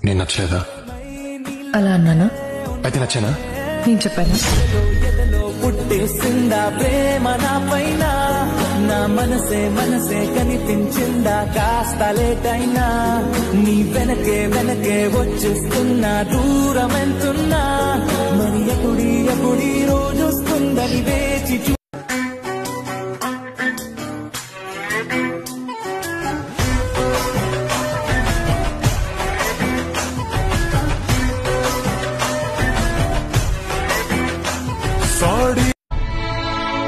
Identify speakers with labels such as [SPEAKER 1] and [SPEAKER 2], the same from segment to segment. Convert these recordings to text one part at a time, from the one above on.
[SPEAKER 1] నేను నచ్చలేదా?
[SPEAKER 2] అలా అన్నానా?
[SPEAKER 1] అయితే నచ్చానా?
[SPEAKER 2] నేను చెప్పాను.
[SPEAKER 3] పుట్టేసిందా ప్రేమ నా పైన, నా మనసే కనిపించిందా కాస్త లేట్ అయినా, నీ వెనకే వచ్చేస్తున్నా దూరం ఎంతున్నా, మరి ఎప్పుడీ రోజు వస్తుందని వేచి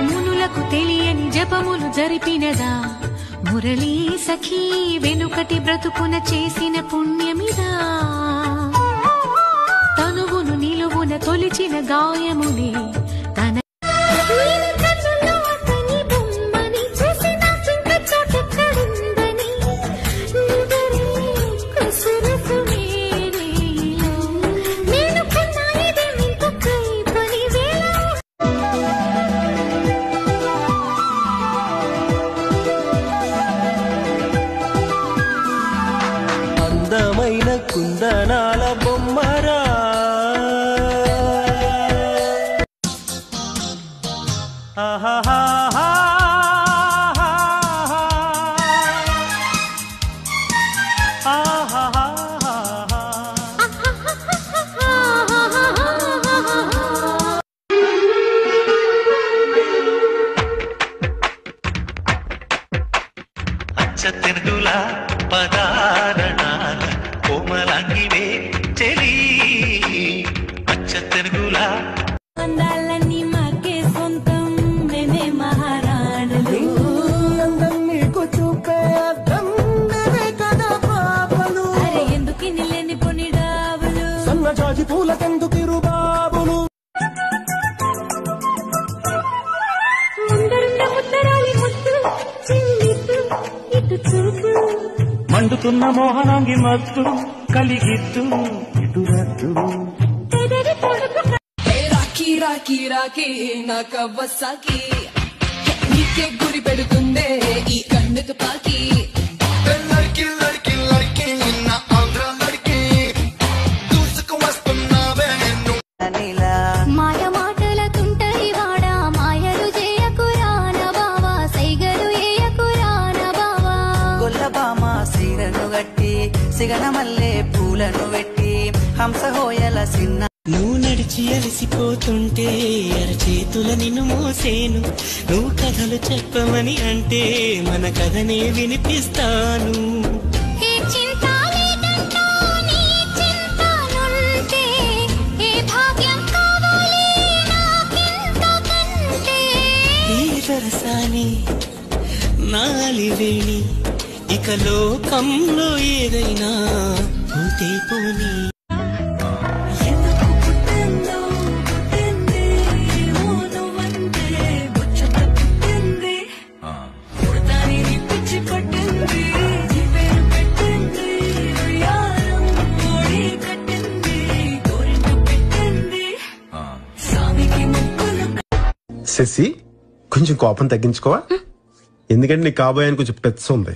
[SPEAKER 4] మునులకు తెలియని జపములు జరిపినదా మురళీ సఖీ, వెనుకటి బ్రతుకున చేసిన పుణ్యమిదా, తనువును నిలువున తొలిచిన గాయములే తన
[SPEAKER 3] అందమైన కుందనాల బొమ్మరా,
[SPEAKER 5] అచ్చతెనుగుల పదారణాల కోమలాంగివే చెలి, అచ్చతెనుగుల
[SPEAKER 4] అందాలన్నీ మాకే సొంతం, మేమే మహారాణులు.
[SPEAKER 3] అందం నీకు చూపే అర్థం మేమే కదా పాపలు,
[SPEAKER 4] అరే ఎందుకు నిలేని పొనిడావులు,
[SPEAKER 3] సన్నజాజి పూలకెందుకు బాబులు, మండుతున్న మోహనాంగి మత్తు కలిగిత్తు ఇటు రద్దు.
[SPEAKER 2] రాఖీ రాఖీ రాఖీ నా కవ్వసాకి, నీకే గురి పెడుతుందే ఈ కన్ను తుపాకి.
[SPEAKER 4] మాయ మాటల తుంటరి వాడా, మాయలు చేయకురా నా బావా, సైగలు ఏయకురా నా బావా.
[SPEAKER 6] గొల్లబామ సీరను గట్టి సిగన మల్లె పూలను పెట్టి హంస హోయల సిన్న.
[SPEAKER 3] నువ్వు నడిచి అలసిపోతుంటే అరచేతుల నిన్ను మోసేను, నువ్వు కథలు చెప్పమని అంటే మన కథనే వినిపిస్తాను.
[SPEAKER 4] ఏ చింత లేదంటూ నీ చింతనుంటే, ఏ భాగ్యం కావాలి నాకింతకంటే.
[SPEAKER 3] ఈ సరసాని నాలివేణి ఇక లోకంలో ఏదైనా పోతే పోనీ.
[SPEAKER 7] శశి, కొంచెం కోపం తగ్గించుకోవా? ఎందుకంటే నీ కాబోయానికి కొంచెం పెద్ద ఉంది,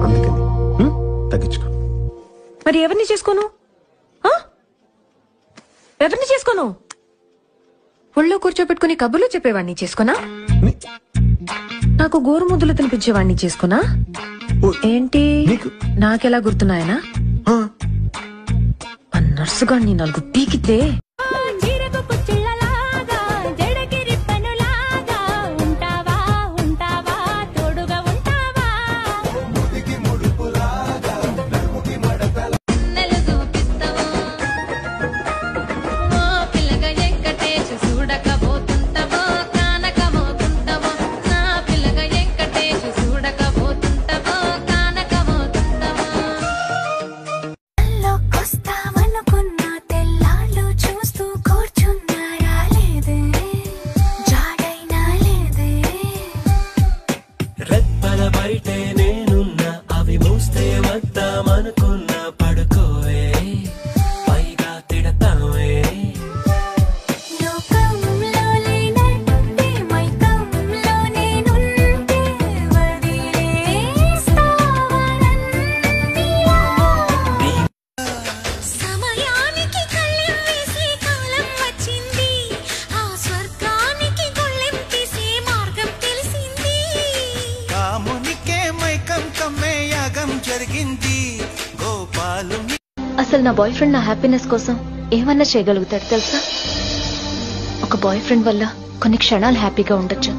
[SPEAKER 7] అందుకని తగ్గించుకో.
[SPEAKER 2] మరి ఎవరిని చేసుకోను? ఎవరిని చేసుకోను? ఒళ్ళో కూర్చోపెట్టుకుని కబుర్లు చెప్పేవాడిని చేసుకోనా? నాకు గోరు ముద్దులు తినిపించేవాడిని చేసుకోనా? ఏంటి నాకెలా గుర్తున్నాయనా? ఆ నర్సుగా నీ 4 పీకితే
[SPEAKER 4] చీరకు కుచ్చిళ్ళలాగా, జడకి రిబ్బనులాగా ఉంటావా ఉంటావా.
[SPEAKER 8] అసలు నా బాయ్ ఫ్రెండ్ నా హ్యాపీనెస్ కోసం ఏమన్నా చేయగలుగుతాడు తెలుసా? ఒక బాయ్ ఫ్రెండ్ వల్ల కొన్ని క్షణాలు హ్యాపీగా ఉండొచ్చు,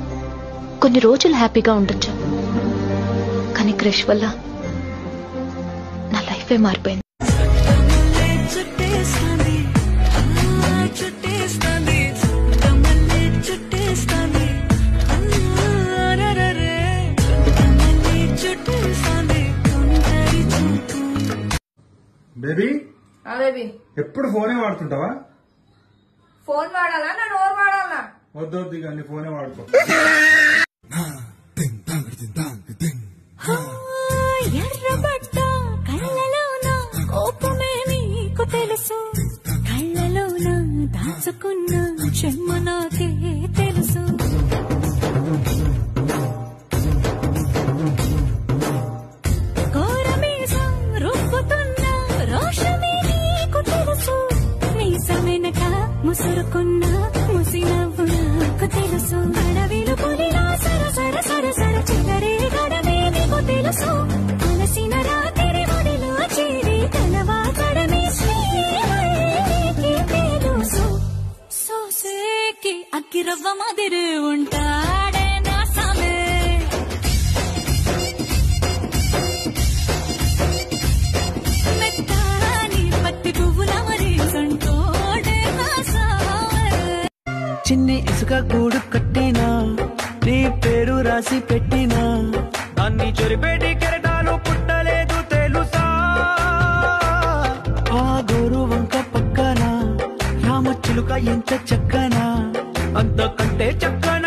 [SPEAKER 8] కొన్ని రోజులు హ్యాపీగా ఉండొచ్చు, కానీ క్రష్ వల్ల నా లైఫే మారిపోయింది.
[SPEAKER 9] బేబీ
[SPEAKER 10] బేబీ
[SPEAKER 9] ఎప్పుడు ఫోనే వాడుతుంటావా?
[SPEAKER 10] ఫోన్ వాడాలా నా నోరు వాడాలా?
[SPEAKER 9] వద్దొద్దు కానీ ఫోనే వాడుకో.
[SPEAKER 4] ఎర్రబడ్డ కళ్ళలోన కోపమే నీకు తెలుసు, కళ్ళలోన దాచుకున్న చెమ్మ నాకే తెలుసు. కోరమీసం రుబ్బుతున్న రోషమే నీకు తెలుసు, మీసమెనక ముసురుకున్న ముసినవ్వు నాకు తెలుసు. అడవిలు పులిలా సర సర సర సర చిగరే గడమే నీకు తెలుసు, అలసిన రాత్రి ఒడిలో చేరి కలవాచడమే శ్రీకి తెలుసు. సోసేకి అక్కిరవ్వ మాదిరి ఉంటాడే నా సామే, మెత్తాని పత్తి పువ్వుల మరి సంటోడే నా సామే.
[SPEAKER 3] చిన్ని ఇసుక గూడు కట్టినా, నీ పేరు రాసి పెట్టినా, దాన్ని చెరిపేటి కెరటాలు పుట్టలేదు తెలుసా? ఆ గోరు వంక పక్కన రామచిలుక ఎంత చక్కనా, అంతకంటే చక్కన